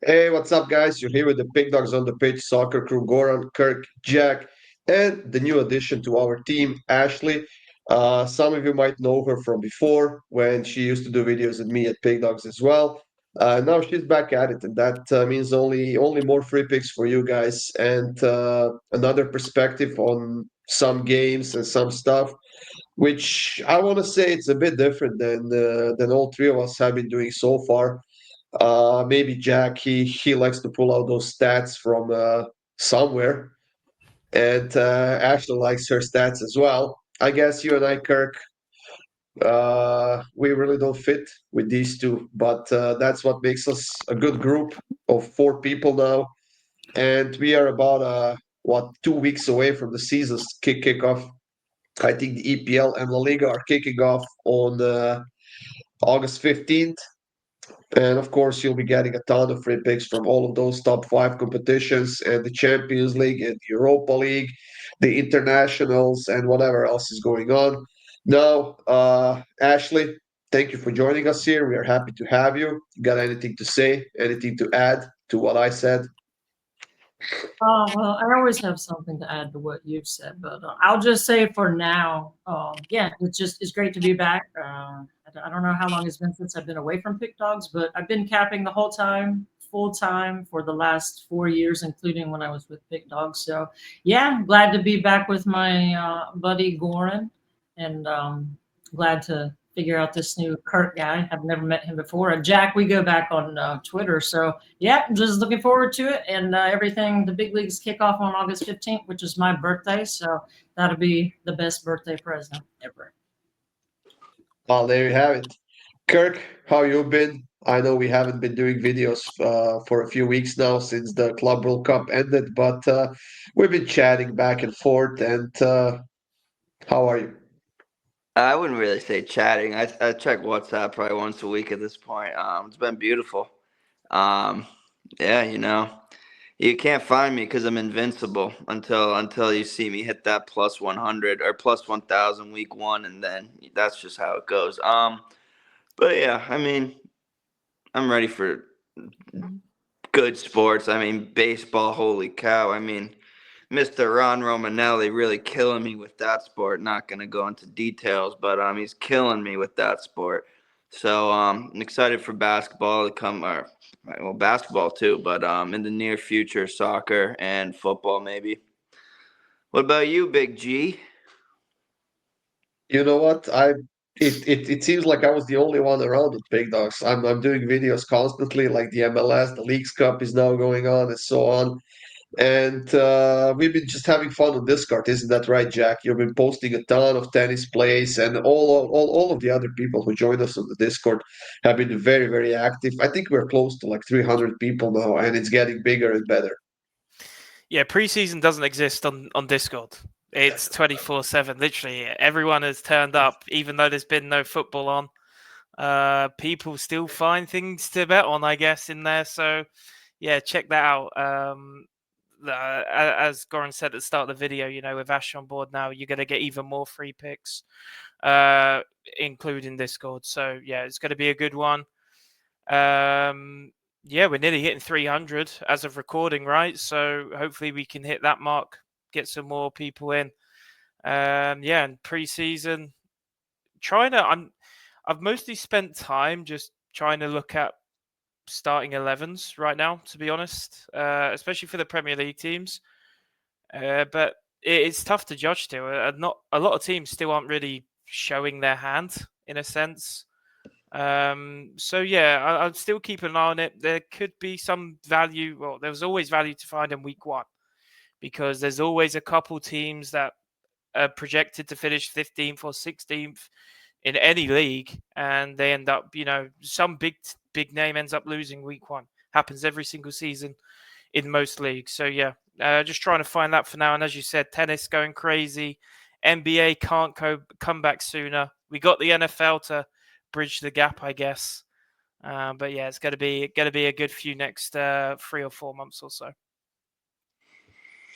Hey, what's up, guys? You're here with the PickDawgz on the pitch soccer crew, Goran, Kirk, Jack, and the new addition to our team, Ashley. Some of you might know her from before when she used to do videos with me at PickDawgz as well. Now she's back at it, and that means only more free picks for you guys and another perspective on some games and some stuff, which I want to say it's a bit different than all three of us have been doing so far. Maybe Jack, he likes to pull out those stats from somewhere, and Ashley likes her stats as well. I guess you and I, Kirk, we really don't fit with these two, but that's what makes us a good group of four people now. And we are about 2 weeks away from the season's kickoff. I think the EPL and LaLiga are kicking off on August 15th. And of course, you'll be getting a ton of free picks from all of those top five competitions and the Champions League and the Europa League, the internationals, and whatever else is going on. Now, Ashley, thank you for joining us here. We are happy to have you. You got anything to say, anything to add to what I said? Well, I always have something to add to what you've said, but I'll just say for now, yeah, it's great to be back. I don't know how long it's been since I've been away from Pick Dogs, but I've been capping the whole time, full time for the last 4 years, including when I was with Pick Dogs. So yeah, I'm glad to be back with my buddy Goran, and glad to figure out this new Kurt guy. I've never met him before. And Jack, we go back on Twitter, so yeah, just looking forward to it. And everything, the big leagues kick off on August 15th, which is my birthday. So that'll be the best birthday present ever. Well, there you have it. Kirk, how you been? I know we haven't been doing videos for a few weeks now since the Club World Cup ended, but we've been chatting back and forth. And how are you? I wouldn't really say chatting. I check WhatsApp probably once a week at this point. It's been beautiful. Um, yeah, you can't find me because I'm invincible until you see me hit that plus 100 or plus 1,000 week one, and then that's just how it goes. But yeah, I mean, I'm ready for good sports. I mean, baseball. Holy cow! I mean, Mr. Ron Romanelli really killing me with that sport. Not going to go into details, but he's killing me with that sport. So I'm excited for basketball to come, or well, basketball too, but in the near future, soccer and football maybe. What about you, Big G? You know what? It seems like I was the only one around with Big Dogs. I'm doing videos constantly, like the MLS, the Leagues Cup is now going on, and so on. And we've been just having fun on Discord, isn't that right, Jack? You've been posting a ton of tennis plays, and all of the other people who join us on the Discord have been very, very active. I think we're close to like 300 people now, and it's getting bigger and better. Yeah, preseason doesn't exist on Discord. It's 24/7. Literally, everyone has turned up, even though there's been no football on. People still find things to bet on, I guess, in there. So, yeah, check that out. As Goran said at the start of the video, with Ash on board now, you're going to get even more free picks, including Discord. So, yeah, it's going to be a good one. Yeah, we're nearly hitting 300 as of recording, right? So hopefully we can hit that mark, get some more people in. Yeah, and preseason, I've mostly spent time just trying to look at starting 11s right now, to be honest, especially for the Premier League teams. But it's tough to judge still. Not a lot of teams still aren't really showing their hand in a sense. So yeah, I'll still keep an eye on it. There could be some value. Well, there's always value to find in week one because there's always a couple teams that are projected to finish 15th or 16th in any league, and they end up, some big name ends up losing week one. Happens every single season in most leagues. So yeah, just trying to find that for now. And as you said, tennis going crazy. NBA can't come back sooner. We got the NFL to bridge the gap, I guess. But yeah, it's going to be a good few next 3 or 4 months or so.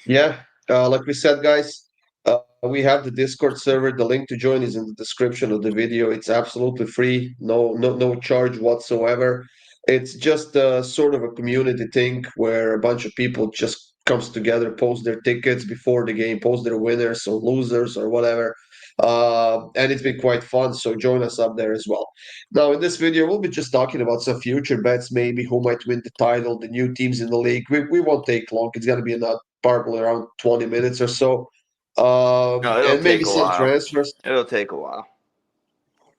Yeah, like we said, guys, we have the Discord server. The link to join is in the description of the video. It's absolutely free, no charge whatsoever. It's just sort of a community thing where a bunch of people just comes together, post their tickets before the game, post their winners or losers or whatever. And it's been quite fun. So join us up there as well. Now, in this video, we'll be just talking about some future bets, maybe who might win the title, the new teams in the league. We won't take long. It's going to be not probably around 20 minutes or so. No, it'll And maybe take a some while. transfers. It'll take a while.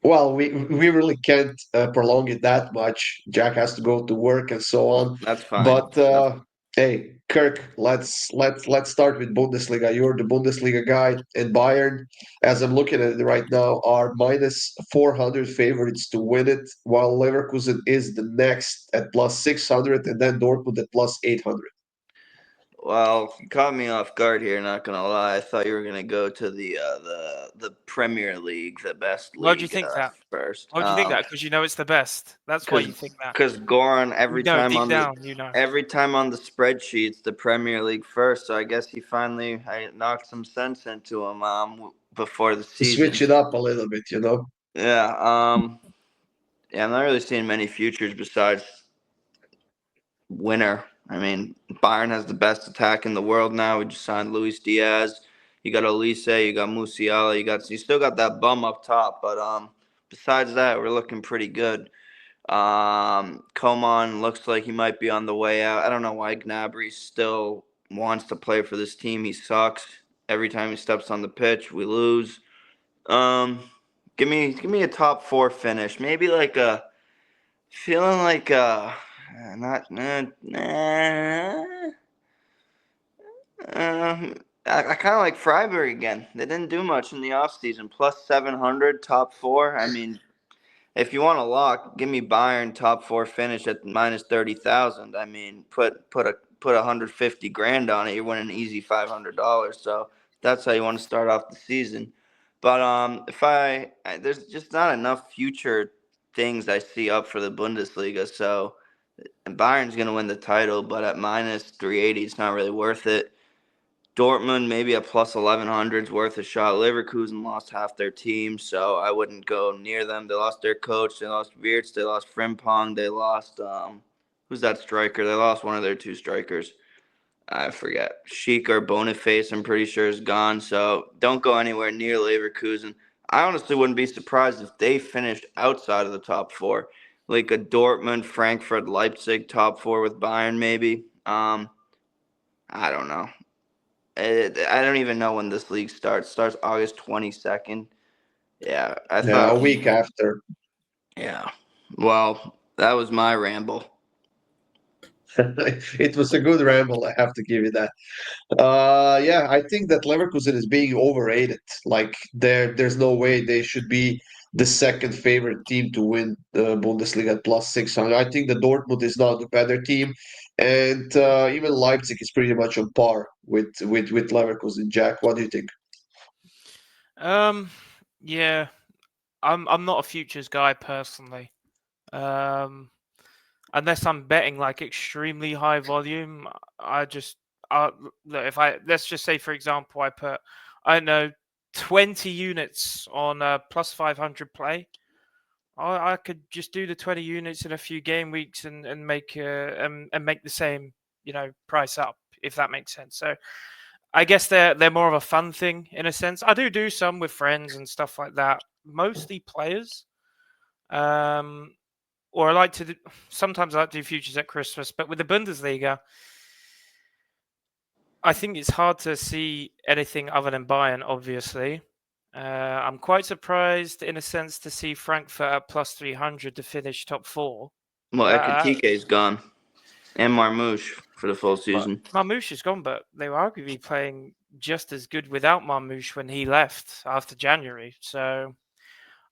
Well, we really can't prolong it that much. Jack has to go to work and so on. That's fine. But hey, Kirk, let's start with Bundesliga. You're the Bundesliga guy, and Bayern, as I'm looking at it right now, are minus 400 favorites to win it, while Leverkusen is the next at plus 600, and then Dortmund at plus 800. Well, you caught me off guard here. Not gonna lie, I thought you were gonna go to the Premier League, the best Why do you league think that? first. Why do you think that? Because you know it's the best. That's why you think that. Because Goran You know, deep down, you know. every time on the spreadsheets, the Premier League first. So I guess I knocked some sense into him before the To season. switch it up a little bit, you know. Yeah. Yeah. I'm not really seeing many futures besides winner. I mean, Bayern has the best attack in the world now. We just signed Luis Diaz. You got Elise, you got Musiala, you still got that bum up top, but besides that, we're looking pretty good. Coman looks like he might be on the way out. I don't know why Gnabry still wants to play for this team. He sucks. Every time he steps on the pitch, we lose. Give me a top four finish. Maybe like a feeling like not I kind of like Freiburg again. They didn't do much in the offseason. Plus 700, top four. I mean, if you want to lock, give me Bayern top four finish at minus 30,000. I mean, put 150 grand on it. You're winning an easy $500. So that's how you want to start off the season. But there's just not enough future things I see up for the Bundesliga. So Bayern's going to win the title, but at minus 380, it's not really worth it. Dortmund, maybe at plus 1,100 is worth a shot. Leverkusen lost half their team, so I wouldn't go near them. They lost their coach. They lost Wirtz. They lost Frimpong. They lost, who's that striker? They lost one of their two strikers. I forget. Sheik or Boniface, I'm pretty sure, is gone, so don't go anywhere near Leverkusen. I honestly wouldn't be surprised if they finished outside of the top four. Like a Dortmund, Frankfurt, Leipzig top four with Bayern, maybe. I don't know. I don't even know when this league starts. It starts August 22nd. Yeah, I thought. A week after. Yeah. Well, that was my ramble. It was a good ramble, I have to give you that. Yeah, I think that Leverkusen is being overrated. Like there's no way they should be the second favorite team to win the Bundesliga at plus 600. I think the Dortmund is now the better team, and even Leipzig is pretty much on par with Leverkusen. Jack, what do you think? Yeah, I'm not a futures guy personally. Unless I'm betting like extremely high volume, let's just say, for example, I don't know, 20 units on plus 500 play. I could just do the 20 units in a few game weeks and make the same, price up, if that makes sense. So I guess they're more of a fun thing in a sense. I do some with friends and stuff like that, mostly players. Or sometimes I like to do futures at Christmas, but with the Bundesliga, I think it's hard to see anything other than Bayern, obviously. I'm quite surprised, in a sense, to see Frankfurt at plus 300 to finish top four. Well, Ekatike is gone. And Marmouche for the full season. Marmouche is gone, but they were arguably playing just as good without Marmouche when he left after January. So,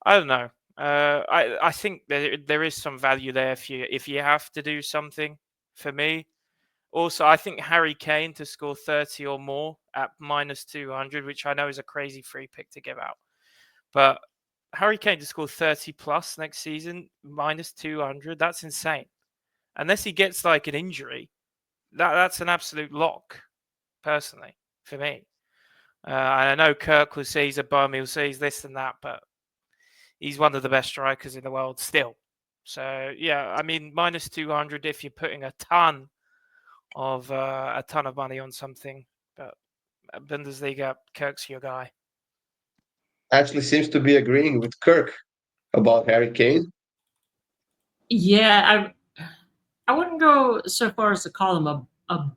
I don't know. I think there is some value there if you have to do something. For me, also I think Harry Kane to score 30 or more at minus 200, which I know is a crazy free pick to give out, but Harry Kane to score 30 plus next season minus 200, that's insane. Unless he gets like an injury, that's an absolute lock. Personally, for me, I know Kirk will say he's a bum, he'll say he's this and that, but he's one of the best strikers in the world still. So yeah, I mean minus 200 if you're putting a ton of money on something. But Bundesliga, Kirk's your guy. Ashley seems to be agreeing with Kirk about Harry Kane. Yeah, I wouldn't go so far as to call him a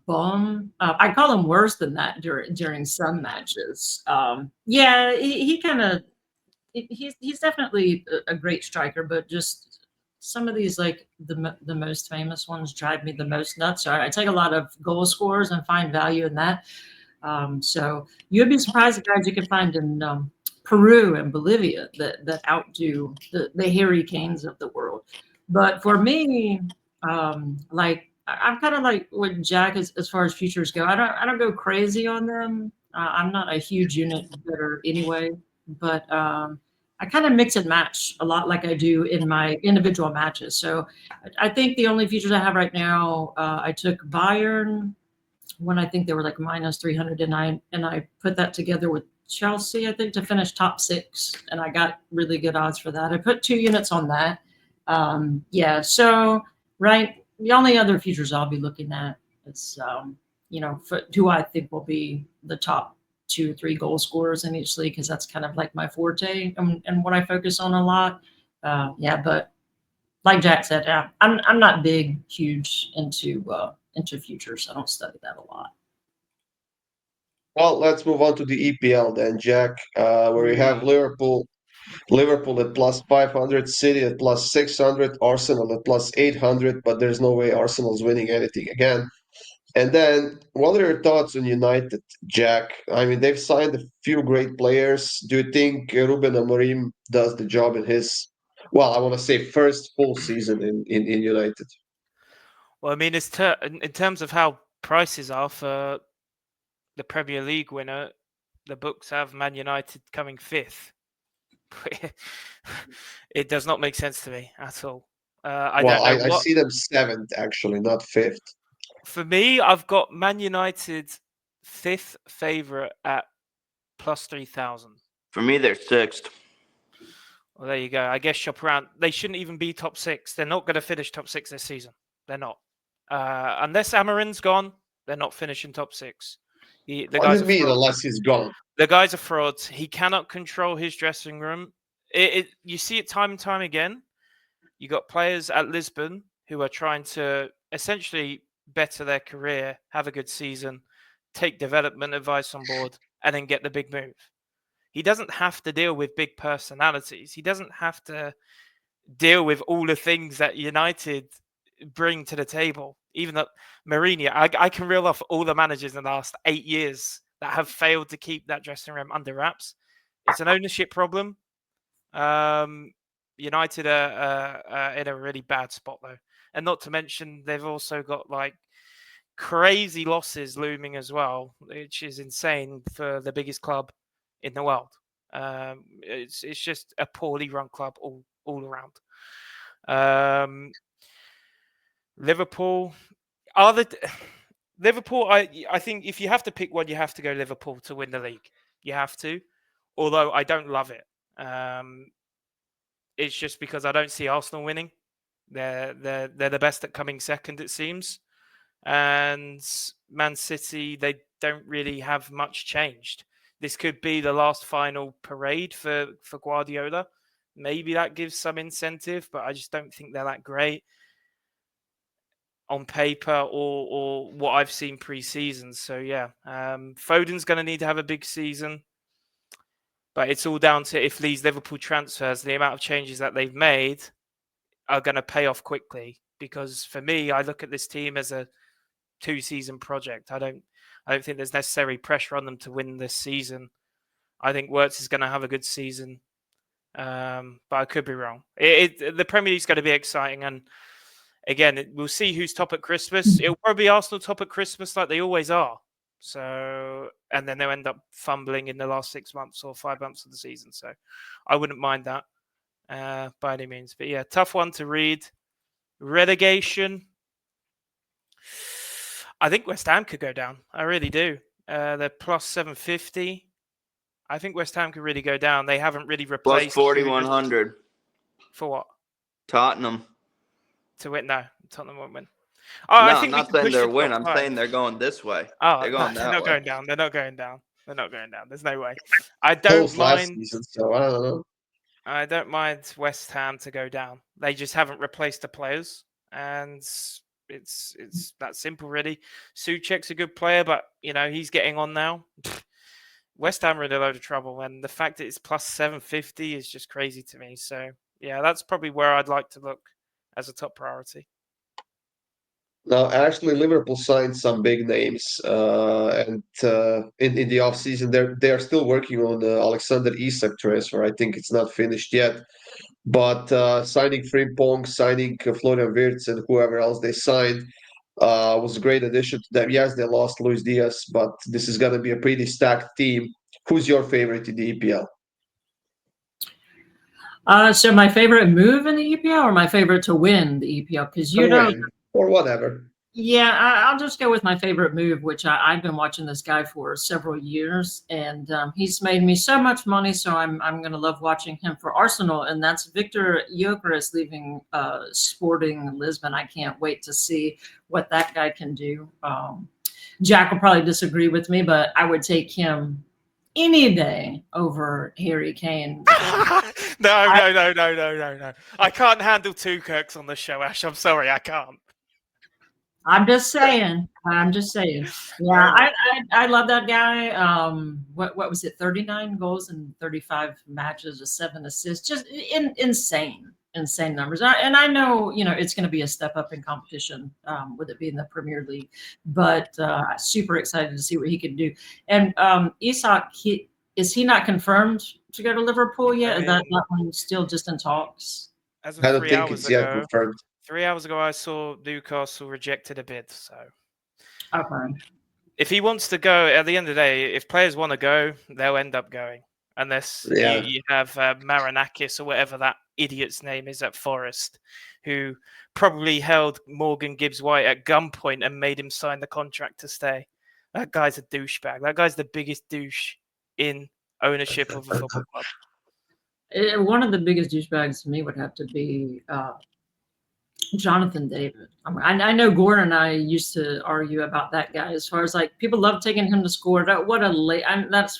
bum. I call him worse than that during some matches. Yeah, he kind of he's definitely a great striker, but just some of these like the most famous ones drive me the most nuts. So I take a lot of goal scorers and find value in that. So you'd be surprised the guys you can find in Peru and Bolivia that outdo the Harry Canes of the world. But for me, like I'm kind of like with Jack as far as futures go. I don't go crazy on them. I'm not a huge unit better anyway, but I kind of mix and match a lot like I do in my individual matches. So I think the only futures I have right now, I took Bayern when I think they were like minus 300, and I put that together with Chelsea, I think, to finish top 6, and I got really good odds for that. I put 2 units on that. Yeah, so right, the only other futures I'll be looking at is who I think will be the top 2 or 3 goal scorers in each league, because that's kind of like my forte and what I focus on a lot. Yeah, but like Jack said, yeah, I'm not huge into futures. I don't study that a lot. Well, let's move on to the EPL then, Jack, where we have Liverpool at plus 500, City at plus 600, Arsenal at plus 800, but there's no way Arsenal's winning anything again. And then, what are your thoughts on United, Jack? I mean, they've signed a few great players. Do you think Ruben Amorim does the job in his, well, I want to say first full season in United? Well, I mean, in terms of how prices are for the Premier League winner, the books have Man United coming 5th. It does not make sense to me at all. I don't know I see them 7th, actually, not 5th. For me, I've got Man United 5th favourite at plus 3,000. For me, they're 6th. Well, there you go. I guess shop around. They shouldn't even be top 6. They're not going to finish top 6 this season. They're not. Unless Amarin's gone, they're not finishing top 6. What do you mean, unless he's gone? The guy's a fraud. He cannot control his dressing room. You see it time and time again. You got players at Lisbon who are trying to essentially better their career, have a good season, take development advice on board, and then get the big move. He doesn't have to deal with big personalities. He doesn't have to deal with all the things that United bring to the table. Even that Mourinho, I can reel off all the managers in the last 8 years that have failed to keep that dressing room under wraps. It's an ownership problem. United are in a really bad spot though, and not to mention they've also got like crazy losses looming as well, which is insane for the biggest club in the world. It's just a poorly run club all around. Liverpool Liverpool. I think if you have to pick one, you have to go Liverpool to win the league. You have to, although I don't love it. It's just because I don't see Arsenal winning. They're the best at coming second, it seems. And Man City, they don't really have much changed. This could be the last final parade for Guardiola. Maybe that gives some incentive, but I just don't think they're that great on paper or what I've seen pre-season. So yeah, Foden's going to need to have a big season. But it's all down to if these Liverpool transfers, the amount of changes that they've made, are going to pay off quickly. Because for me, I look at this team as a 2-season project. I don't think there's necessary pressure on them to win this season. I think Wirtz is going to have a good season, but I could be wrong. The Premier League's going to be exciting, and again, we'll see who's top at Christmas. It'll probably be Arsenal top at Christmas, like they always are. So, and then they'll end up fumbling in the last 6 months or 5 months of the season. So, I wouldn't mind that by any means. But yeah, tough one to read. Relegation. I think West Ham could go down. I really do. They're plus 750. I think West Ham could really go down. They haven't really replaced. Plus 4,100. For what? Tottenham. to win. No, Tottenham won't win. Oh, I No, I'm think we not can saying push they're the win. top I'm five. saying they're going this way. Oh, They're no, going they're that not way. going down. They're not going down. They're not going down. There's no way. I Close don't last mind. season, so I don't know. I don't mind West Ham to go down. They just haven't replaced the players, and it's that simple, really. Souček's a good player, but he's getting on now. West Ham are in a load of trouble, and the fact that it's plus 750 is just crazy to me. So yeah, that's probably where I'd like to look as a top priority. Now, actually, Liverpool signed some big names, and in the offseason, they are still working on the Alexander Isak transfer. I think it's not finished yet, but signing Frimpong, signing Florian Wirtz, and whoever else they signed was a great addition to them. Yes, they lost Luis Diaz, but this is going to be a pretty stacked team. Who's your favorite in the EPL? So my favorite move in the EPL or my favorite to win the EPL? Because Or win, or whatever. Yeah, I'll just go with my favorite move, which I've been watching this guy for several years, and he's made me so much money. So I'm going to love watching him for Arsenal, and that's Victor Gyökeres leaving Sporting Lisbon. I can't wait to see what that guy can do. Jack will probably disagree with me, but I would take him any day over Harry Kane. No. I can't handle two Kirks on the show, Ash. I'm sorry, I can't. I'm just saying. Yeah, I love that guy. What was it? 39 goals in 35 matches with 7 assists. Just insane numbers. And I know it's going to be a step up in competition with it being the Premier League, but super excited to see what he can do. And Isak, is he not confirmed to go to Liverpool yet? That one's still just in talks. As I of don't 3 think hours it's yet ago, confirmed. 3 hours ago, I saw Newcastle rejected a bid. So, Okay. if he wants to go, at the end of the day, if players want to go, they'll end up going. Unless you have Marinakis or whatever that idiot's name is at Forest, who probably held Morgan Gibbs-White at gunpoint and made him sign the contract to stay. That guy's a douchebag. That guy's the biggest douche in ownership of a football club. One of the biggest douchebags to me would have to be Jonathan David. I know Gordon and I used to argue about that guy as far as like people love taking him to score. That's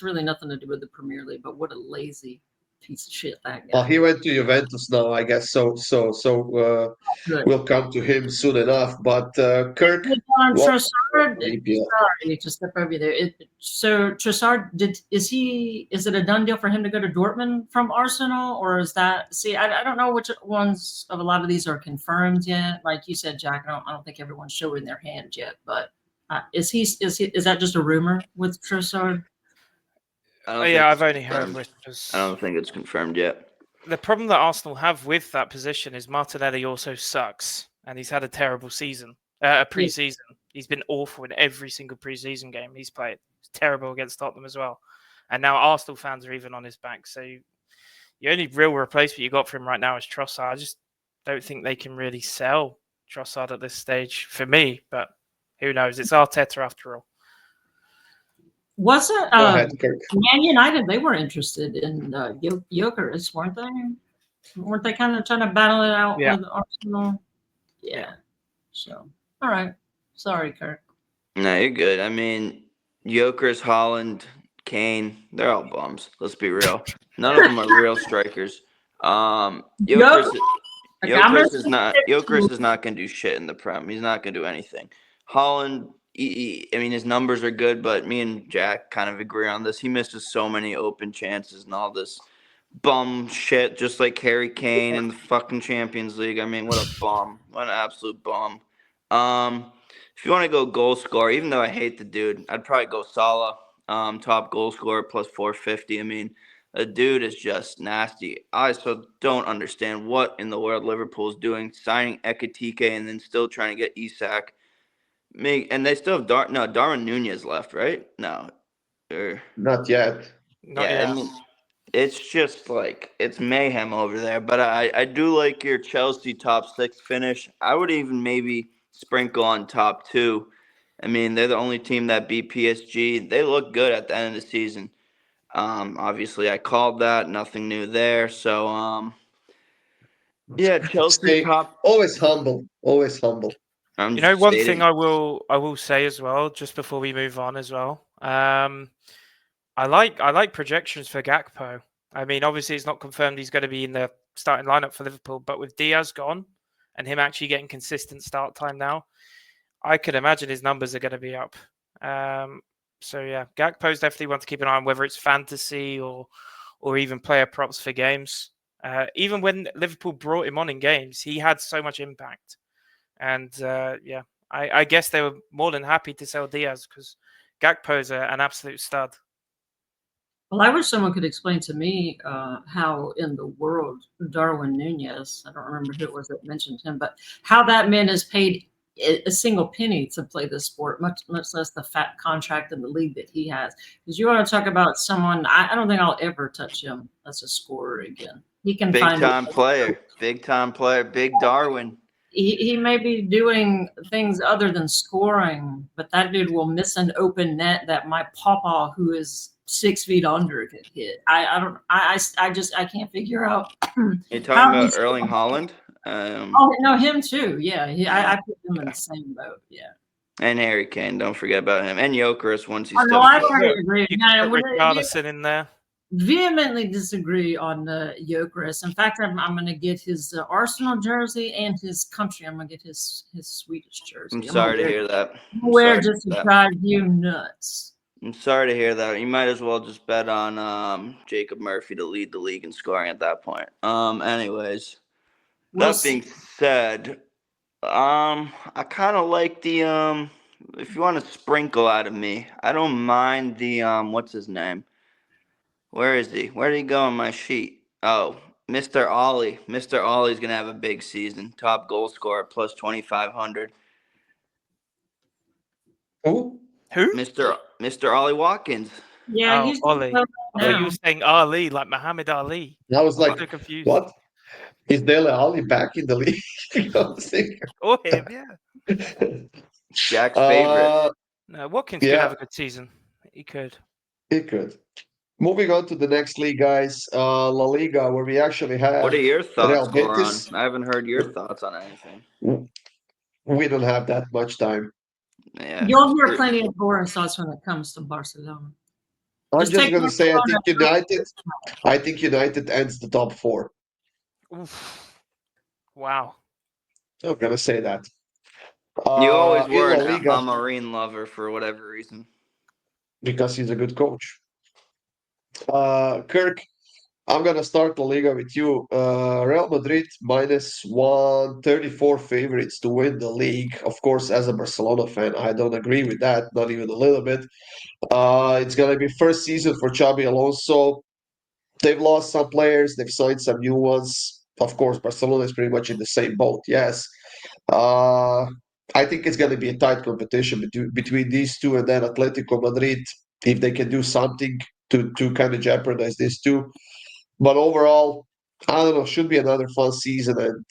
really nothing to do with the Premier League, but what a lazy piece of shit that guy. Well, he went to Juventus now, I guess. So we'll come to him soon enough. But Kirk, Trossard, EPL. sorry to step over there. So Trossard, is it a done deal for him to go to Dortmund from Arsenal, or is that? See, I don't know which ones of a lot of these are confirmed yet. Like you said, Jack, I don't think everyone's showing their hand yet. But is that just a rumor with Trossard? I've only heard whispers. I don't think it's confirmed yet. The problem that Arsenal have with that position is Martinelli also sucks, and he's had a terrible season, pre-season. He's been awful in every single pre-season game he's played. He's terrible against Tottenham as well. And now Arsenal fans are even on his back. So the only real replacement you got for him right now is Trossard. I just don't think they can really sell Trossard at this stage for me, but who knows? It's Arteta after all. Wasn't Go ahead, Kirk. Man United? They were interested in Gyökeres, weren't they? Weren't they kind of trying to battle it out with Arsenal? Yeah. So, all right. Sorry, Kirk. No, you're good. I mean, Gyökeres, Haaland, Kane, they're all bums. Let's be real. None of them are real strikers. Gyökeres is not going to do shit in the Prem. He's not going to do anything. Haaland, I mean, his numbers are good, but me and Jack kind of agree on this. He misses so many open chances and all this bum shit, just like Harry Kane in the fucking Champions League. I mean, what a bum. What an absolute bum. If you want to go goal scorer, even though I hate the dude, I'd probably go Salah, top goal scorer, plus 450. I mean, the dude is just nasty. I so don't understand what in the world Liverpool's doing, signing Ekitike and then still trying to get Isak. And they still have Darwin Nunez left, right? No. Not yet. Not yet. I mean, it's just like it's mayhem over there. But I do like your Chelsea top 6 finish. I would even maybe sprinkle on top 2. I mean, they're the only team that beat PSG. They look good at the end of the season. Obviously, I called that. Nothing new there. So, Yeah, Chelsea Stay top. always humble, always humble. I'm You know, just one thing stating. I will say as well, just before we move on as well. I like projections for Gakpo. I mean, obviously it's not confirmed he's going to be in the starting lineup for Liverpool, but with Diaz gone and him actually getting consistent start time now, I could imagine his numbers are going to be up. So yeah, Gakpo's definitely one to keep an eye on, whether it's fantasy or even player props for games. Even when Liverpool brought him on in games, he had so much impact. And yeah, I guess they were more than happy to sell Diaz because Gakpo's an absolute stud. Well, I wish someone could explain to me how in the world Darwin Nunez, I don't remember who it was that mentioned him, but how that man is paid a single penny to play this sport, much less the fat contract in the league that he has. Because you want to talk about someone, I don't think I'll ever touch him as a scorer again. He can Big find time player. Big time player. Big Darwin. he may be doing things other than scoring, but that dude will miss an open net that my papa, who is 6 feet under, could hit. I don't I just I can't figure out You're how talking about he's. Erling Haaland, Oh no, him too. Yeah, yeah, I put him in the same boat. Yeah. and Harry Kane. Don't forget about him. And Jokeris once he Oh no, steps I up. already agree. You Yeah, can put Richarlison in there. vehemently disagree on Jokeris. In fact, I'm going to get his Arsenal jersey and his country. I'm going to get his Swedish jersey. I'm sorry to hear that. I'm Wear sorry to just hear to that. drive you nuts. I'm sorry to hear that. You might as well just bet on Jacob Murphy to lead the league in scoring at that point. Anyways, We'll that being see. said, I kind of like the if you want to sprinkle out of me, I don't mind the what's his name? Where is he? Where did he go on my sheet? Oh, Mr. Ollie. Mr. Ollie's gonna have a big season. Top goal scorer plus 2,500. Who? Who? Mr. Ollie Watkins. Yeah, Oh, he's doing Ollie. well I thought you now. were saying Ali, like Muhammad Ali. I was I was like, so confused. what? Is Dele Alli back in the league? I was thinking. Or him, yeah. Jack's favorite. uh, No, Watkins could have yeah, a good season. He could. it could. Moving on to the next league, guys, La Liga, where we actually What have are your thoughts, Real Goran? Betis. I haven't heard your thoughts on anything. We don't have that much time. Yeah. You'll hear plenty of boring thoughts when it comes to Barcelona. I'm Just just take gonna say, Barcelona. I think United ends the top four. Oof. Wow. I'm gonna say that. You always In were La an Liga, Marine lover for whatever reason. because he's a good coach. Kirk, I'm gonna start La Liga with you. Real Madrid minus 134 favorites to win the league. Of course, as a Barcelona fan, I don't agree with that, not even a little bit. It's gonna be first season for Xabi Alonso. They've lost some players, they've signed some new ones. Of course, Barcelona is pretty much in the same boat, yes. Uh, I think it's going to be a tight competition between these two and then Atletico Madrid, if they can do something to kind of jeopardize these two. But overall, I don't know, should be another fun season. And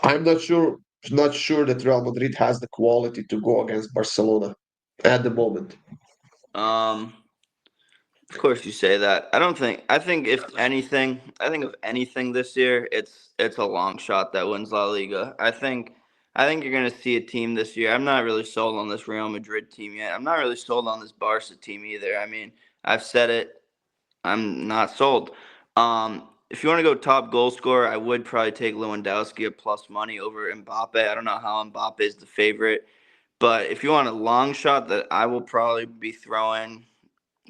I'm not sure that Real Madrid has the quality to go against Barcelona at the moment. Um, of course you say that. I think if anything this year, it's a long shot that wins La Liga. I think you're gonna see a team this year. I'm not really sold on this Real Madrid team yet. I'm not really sold on this Barca team either. I mean, I've said it. I'm not sold. If you want to go top goal scorer, I would probably take Lewandowski at plus money over Mbappe. I don't know how Mbappe is the favorite, but if you want a long shot that I will probably be throwing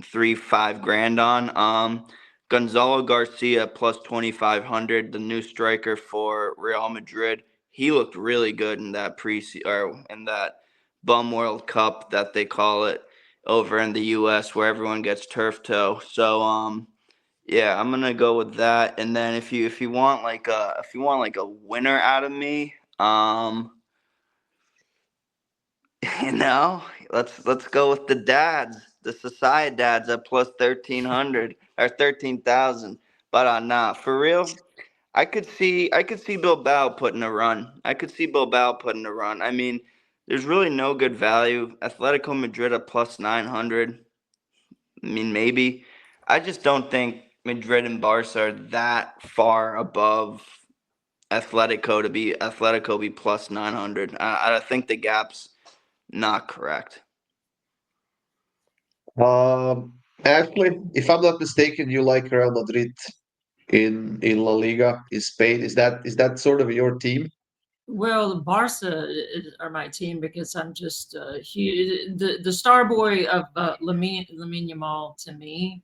3-5 grand on, Gonzalo Garcia plus 2,500, the new striker for Real Madrid. He looked really good in that or in that Bum World Cup that they call it over in the U.S. where everyone gets turf toe. So yeah, I'm gonna go with that. And then if you want like a winner out of me, you know, let's go with the dads, the society dads at plus 1,300 or 13,000. But nah, for real, I could see Bilbao putting a run. I could see Bilbao putting a run. I mean, there's really no good value. Atletico Madrid at plus 900. I mean, maybe. I just don't think Madrid and Barca are that far above Atletico be plus 900. I think the gap's not correct. Actually, if I'm not mistaken, you like Real Madrid in La Liga in Spain. Is that sort of your team? Well, Barca are my team because I'm just the star boy of Lamine Yamal to me.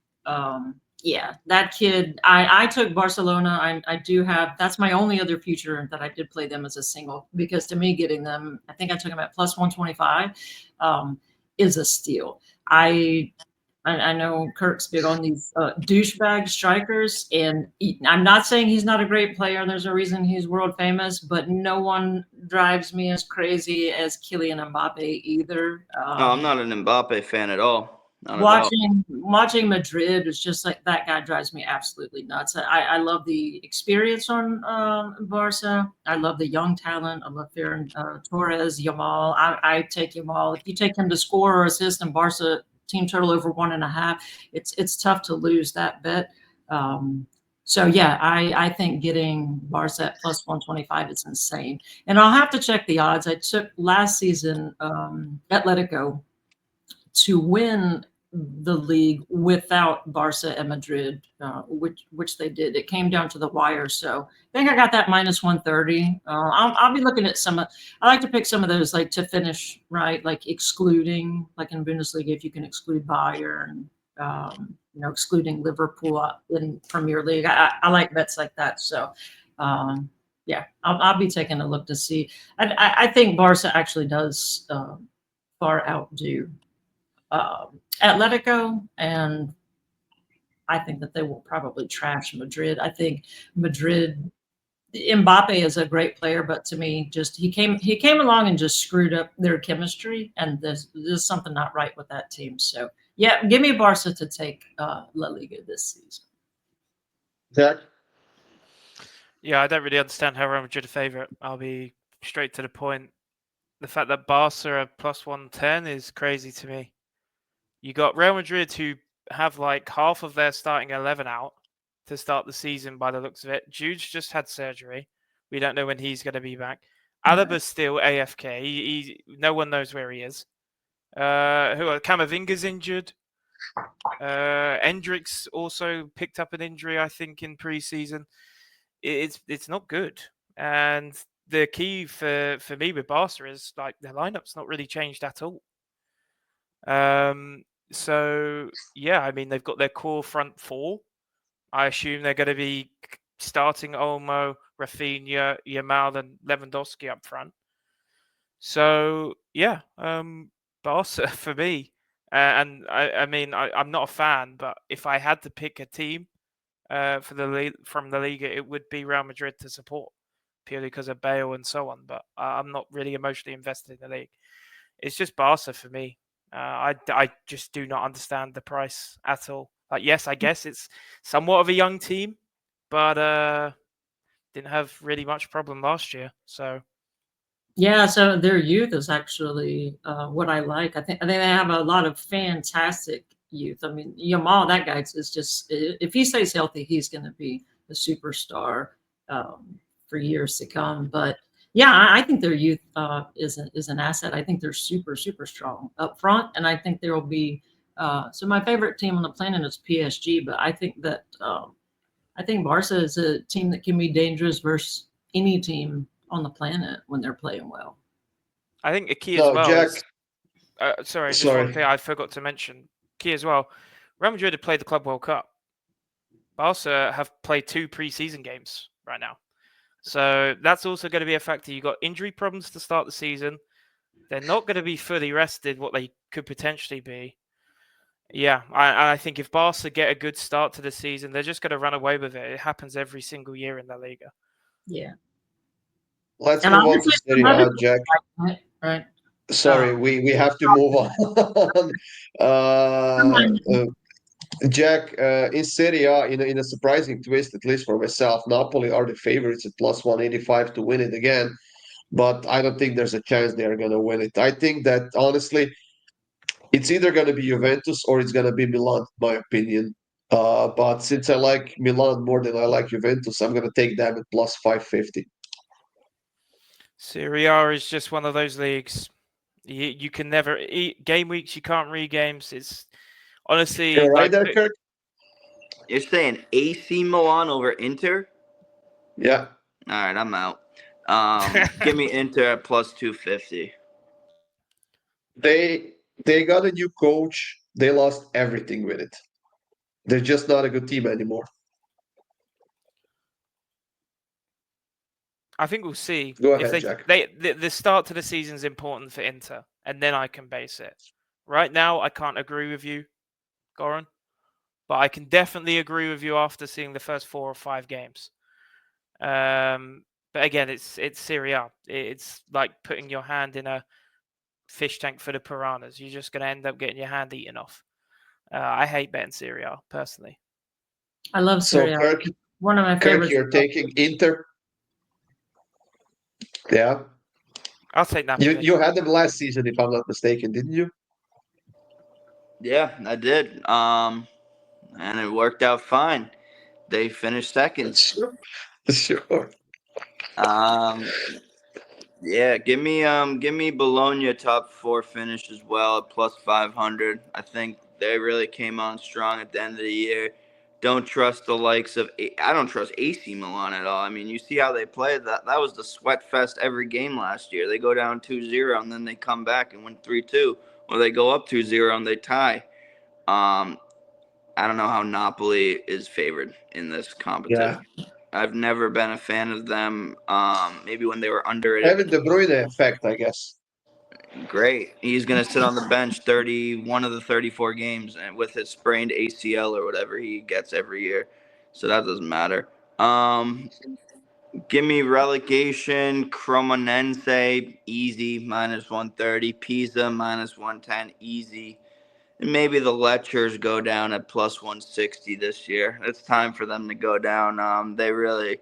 Yeah, that kid. I took Barcelona. I do have. That's my only other future that I did play them as a single because to me getting them, I think I took them at plus 125, is a steal. I know Kirk's big on these douchebag strikers, and I'm not saying he's not a great player. There's a reason he's world famous, but no one drives me as crazy as Kylian Mbappe either. No, I'm not an Mbappe fan at all. Not at all. Watching Madrid is just like that guy drives me absolutely nuts. I love the experience on Barca. I love the young talent. I love Ferran Torres, Yamal. I take Yamal. If you take him to score or assist in Barca team total over 1.5, it's tough to lose that bet. So yeah, I think getting Barca at plus 125 is insane. And I'll have to check the odds. I took last season Atletico to win the league without Barca and Madrid, which they did. It came down to the wire. So I think I got that minus 130. I'll be looking at some. I like to pick some of those like to finish right, like excluding, like in Bundesliga, if you can exclude Bayern, excluding Liverpool in Premier League. I like bets like that. So. Yeah, I'll be taking a look to see. I think Barca actually does far outdo Atletico, and I think that they will probably trash Madrid. I think Madrid, Mbappe is a great player, but to me, just he came along and just screwed up their chemistry, and there's something not right with that team. So yeah, give me Barca to take La Liga this season. Jack? Yeah, I don't really understand how Real Madrid are favourite. I'll be straight to the point. The fact that Barca are plus 110 is crazy to me. You got Real Madrid who have like half of their starting 11 out to start the season by the looks of it. Jude's just had surgery. We don't know when he's going to be back. Alaba's still AFK. No one knows where he is. Camavinga's injured. Hendricks also picked up an injury, I think, in preseason. It's not good. And the key for me with Barca is like their lineup's not really changed at all. So yeah, I mean they've got their core front four. I assume they're going to be starting Olmo, Rafinha, Yamal, and Lewandowski up front. So yeah, Barca for me. And I mean I'm not a fan, but if I had to pick a team from the Liga, it would be Real Madrid to support purely because of Bale and so on. But I'm not really emotionally invested in the league. It's just Barca for me. I just do not understand the price at all. Like, yes, I guess it's somewhat of a young team, but didn't have really much problem last year. So yeah, so their youth is actually what I like. I think they have a lot of fantastic youth. I mean, Yamal, that guy is just if he stays healthy, he's going to be a superstar for years to come. But yeah, I think their youth is an asset. I think they're super strong up front, and I think there will be. So my favorite team on the planet is PSG, but I think that Barca is a team that can be dangerous versus any team on the planet when they're playing well. I think a key as well. Jack. Sorry, just one thing I forgot to mention. Key as well. Real Madrid have played the Club World Cup. Barca have played 2 preseason games right now. So that's also going to be a factor. You've got injury problems to start the season. They're not going to be fully rested, what they could potentially be. Yeah, I think if Barca get a good start to the season, they're just going to run away with it. It happens every single year in La Liga. Yeah. Let's move on to Serie A, Jack. Right. Sorry, we have to move on. Jack, in Serie A, in a surprising twist, at least for myself, Napoli are the favorites at plus 185 to win it again, but I don't think there's a chance they are going to win it. I think that, honestly, it's either going to be Juventus or it's going to be Milan, in my opinion. But since I like Milan more than I like Juventus, I'm going to take them at plus 550. Serie A is just one of those leagues. You can never eat game weeks. You can't read games. It's honestly You're right like there, Kirk? You're saying AC Milan over Inter? Yeah. All right, I'm out. Give me Inter at plus 250. They got a new coach. They lost everything with it. They're just not a good team anymore. I think we'll see Go if ahead, Jack. the start to the season is important for Inter, and then I can base it. Right now, I can't agree with you, Goran, but I can definitely agree with you after seeing the first 4 or 5 games. But again, it's Serie A. It's like putting your hand in a fish tank for the piranhas. You're just going to end up getting your hand eaten off. I hate betting Serie A personally. I love So, Serie A. Kirk, One of my Kirk, favorites. you're taking Inter. Yeah. I'll take Napoli. You had them last season, if I'm not mistaken, didn't you? Yeah, I did. And it worked out fine. They finished second. Sure. Sure. Um, yeah, give me Bologna top 4 finish as well at plus 500. I think they really came on strong at the end of the year. Don't trust the likes of I don't trust AC Milan at all. I mean, you see how they played. That was the sweat fest every game last year. They go down 2-0 and then they come back and win 3-2, or they go up 2-0 and they tie. I don't know how Napoli is favored in this competition. Yeah. I've never been a fan of them. Maybe when they were underrated. Having the Bruyne effect, I guess. Great. He's going to sit on the bench 31 of the 34 games and with his sprained ACL or whatever he gets every year. So that doesn't matter. Give me relegation, Cremonense, easy, minus 130. Pisa, minus 110, easy. And maybe the Lechers go down at plus 160 this year. It's time for them to go down. They really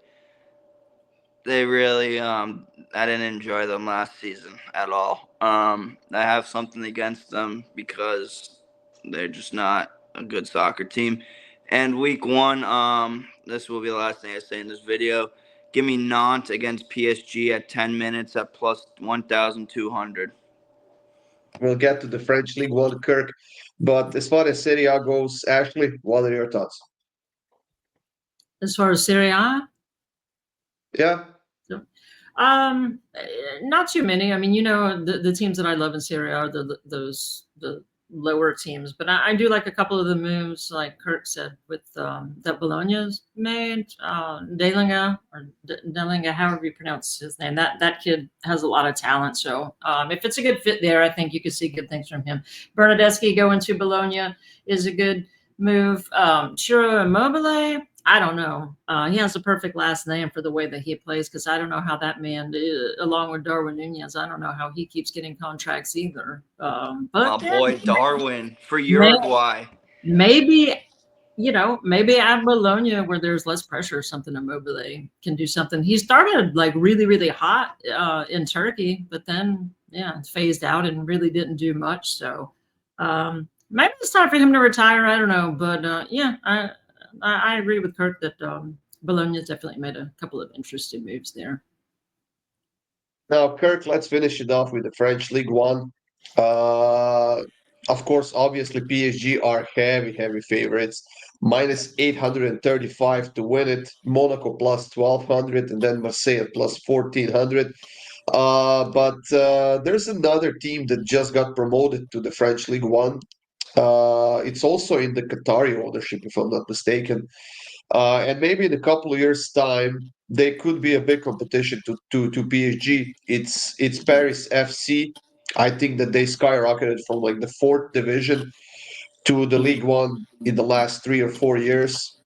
I didn't enjoy them last season at all. I have something against them because they're just not a good soccer team. And week 1, this will be the last thing I say in this video. Give me Nantes against PSG at 10 minutes at plus 1,200. We'll get to the French League One, Kirk. But as far as Serie A goes, Ashley, what are your thoughts? As far as Serie A, Yeah. not too many. I mean, the teams that I love in Serie A are the lower teams, but I do like a couple of the moves, like Kirk said, with that Bologna's made. Delinga or Delinga, however you pronounce his name. That kid has a lot of talent. So if it's a good fit there, I think you could see good things from him. Bernardeschi going to Bologna is a good move. Ciro Immobile, I don't know. He has a perfect last name for the way that he plays, because I don't know how that man, along with Darwin Nunez, I don't know how he keeps getting contracts either. But My boy Darwin for May- Uruguay. maybe at Bologna, where there's less pressure or something, Immobile can do something. He started like really, really hot in Turkey, but then it's phased out and really didn't do much. So maybe it's time for him to retire. I don't know, but I agree with Kirk that Bologna's definitely made a couple of interesting moves there. Now, Kirk, let's finish it off with the French League One. Of course, obviously, PSG are heavy favorites. Minus 835 to win it. Monaco plus 1200, and then Marseille plus 1400. But there's another team that just got promoted to the French League One. It's also in the Qatari ownership, if I'm not mistaken. And maybe in a couple of years' time, they could be a big competition to PSG. It's Paris FC. I think that they skyrocketed from like the 4th division to the League One in the last 3 or 4 years.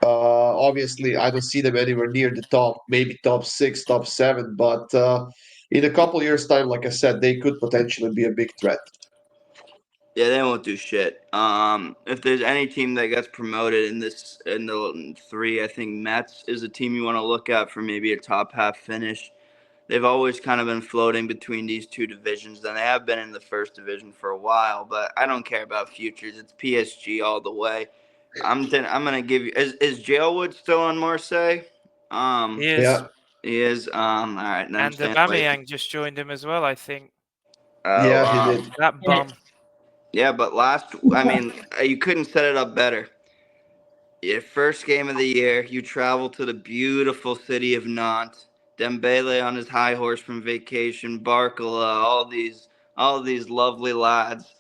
Obviously, I don't see them anywhere near the top, maybe top 6, top 7. But in a couple of years' time, like I said, they could potentially be a big threat. Yeah, they won't do shit. If there's any team that gets promoted in the 3, I think Mets is a team you want to look at for maybe a top half finish. They've always kind of been floating between these 2 divisions, and they have been in the 1st division for a while. But I don't care about futures. It's PSG all the way. I'm gonna give you. Is Jailwood still on Marseille? He is. Yeah, He is. All right. Then And stand away. Aubameyang just joined him as well, I think. Oh, yeah, he did. That bum. yeah. But you couldn't set it up better. Your first game of the year, you travel to the beautiful city of Nantes. Dembele on his high horse from vacation, Barcola, all these lovely lads.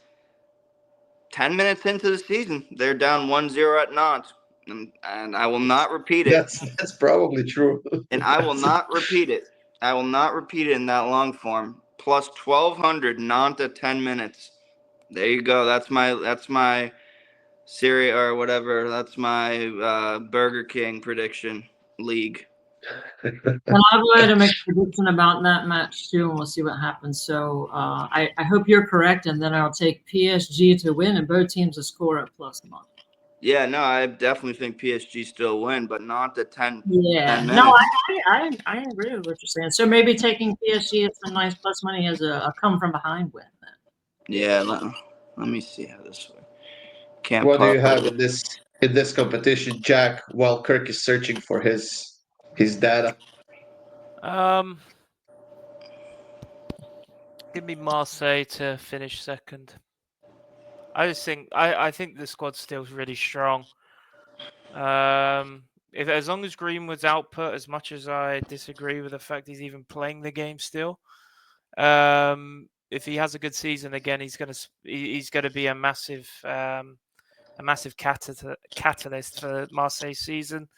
10 minutes into the season, they're down 1-0 at Nantes, and I will not repeat it. That's probably true. And I will not repeat it. I will not repeat it in that long form. Plus 1,200 Nantes at 10 minutes. There you go. That's my Serie or whatever. That's my Burger King prediction league. And I'll go ahead and make a prediction about that match too, and we'll see what happens. So I hope you're correct, and then I'll take PSG to win and both teams to score at +1. Yeah, no, I definitely think PSG still win, but not at 10. Yeah, 10 no, minutes. I agree with what you're saying. So maybe taking PSG at some nice plus money as a come from behind win. Then. Yeah, let me see how this works. Can't What do you parlay. have in this competition, Jack? While Kirk is searching for his data. Give me Marseille to finish second. I just think I think the squad still's really strong. If as long as Greenwood's output, as much as I disagree with the fact he's even playing the game still, if he has a good season again, he's gonna be a massive catalyst for Marseille's season.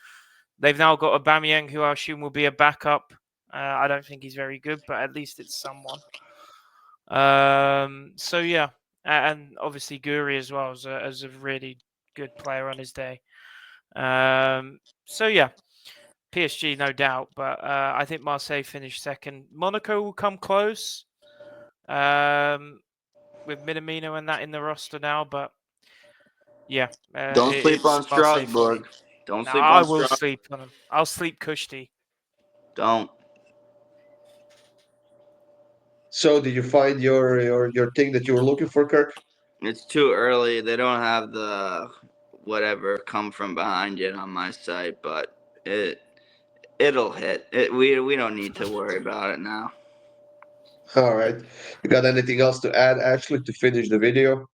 They've now got Aubameyang, who I assume will be a backup. I don't think he's very good, but at least it's someone. So yeah, and obviously Guri as well as a really good player on his day. So yeah, PSG no doubt, but I think Marseille finished second. Monaco will come close with Minamino and that in the roster now, but yeah, Don't sleep on Marseille for me. Strasbourg. Don't No, sleep I on will Strasbourg. sleep on him. I'll sleep Kushti. Don't. So, did you find your thing that you were looking for, Kirk? It's too early. They don't have the whatever come from behind yet on my site, but it'll hit. We don't need to worry about it now. All right. You got anything else to add, Ashley, to finish the video?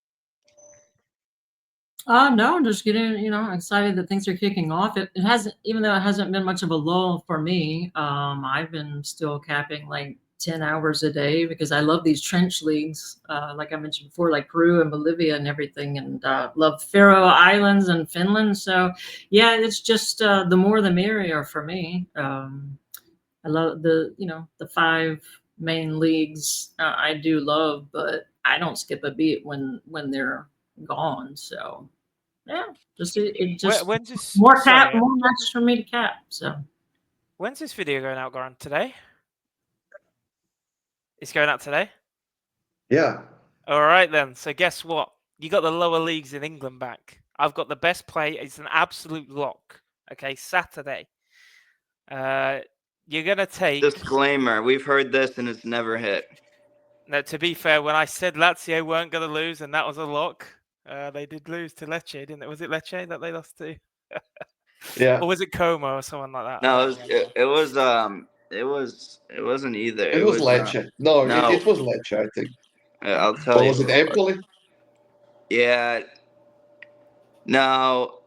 No, I'm just getting, excited that things are kicking off. It hasn't, even though it hasn't been much of a lull for me. I've been still capping like 10 hours a day because I love these trench leagues, like I mentioned before, like Peru and Bolivia and everything, and love Faroe Islands and Finland. So yeah, it's just the more the merrier for me. I love the 5 main leagues. I do love, but I don't skip a beat when they're gone. So yeah, it just When's this? more Sorry, more matches for me to cap. So when's this video going out, Goran? Today? It's going out today? Yeah. All right, then. So guess what? You got the lower leagues in England back. I've got the best play. It's an absolute lock. Okay, Saturday. You're going to take... Disclaimer, we've heard this and it's never hit. Now, to be fair, when I said Lazio weren't going to lose and that was a lock, they did lose to Lecce, didn't it? Was it Lecce that they lost to? Yeah. Or was it Como or someone like that? No, it wasn't either. It was Lecce. No, no. it was Lecce, I think. I'll tell Or you. was it Empoli? Yeah. No.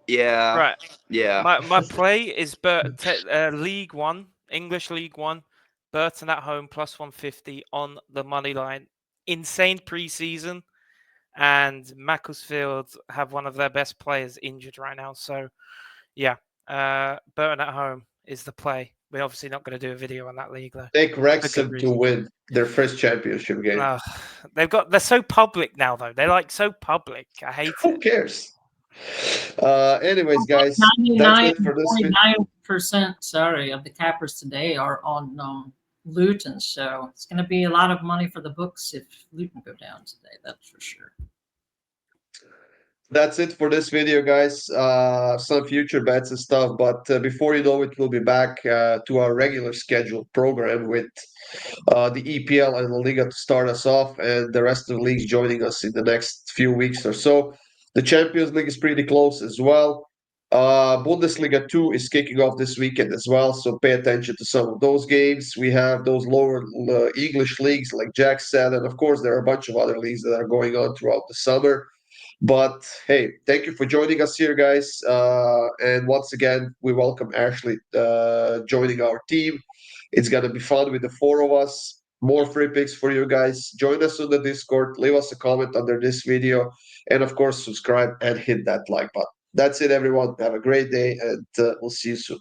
Yeah. Right. Yeah. My play is League One, English League One, Burton at home plus 150 on the money line. Insane preseason, and Macclesfield have one of their best players injured right now. So, yeah, Burton at home is the play. We're obviously not going to do a video on that league though. Take Wrexham to win their first championship game. They're so public now though. They're like so public. I hate it. Who cares? Anyways, guys, that's it for this video. 99.9%, sorry, of the cappers today are on Luton. So it's going to be a lot of money for the books if Luton go down today. That's for sure. That's it for this video, guys. Some future bets and stuff, but before you know it, we'll be back to our regular scheduled program with the EPL and La Liga to start us off, and the rest of the leagues joining us in the next few weeks or so. The Champions League is pretty close as well. Bundesliga 2 is kicking off this weekend as well, so pay attention to some of those games. We have those lower English leagues, like Jack said, and of course, there are a bunch of other leagues that are going on throughout the summer. But hey, thank you for joining us here, guys. And once again, we welcome Ashley joining our team. It's going to be fun with the four of us. More free picks for you guys. Join us on the Discord. Leave us a comment under this video. And of course, subscribe and hit that like button. That's it, everyone. Have a great day, and we'll see you soon.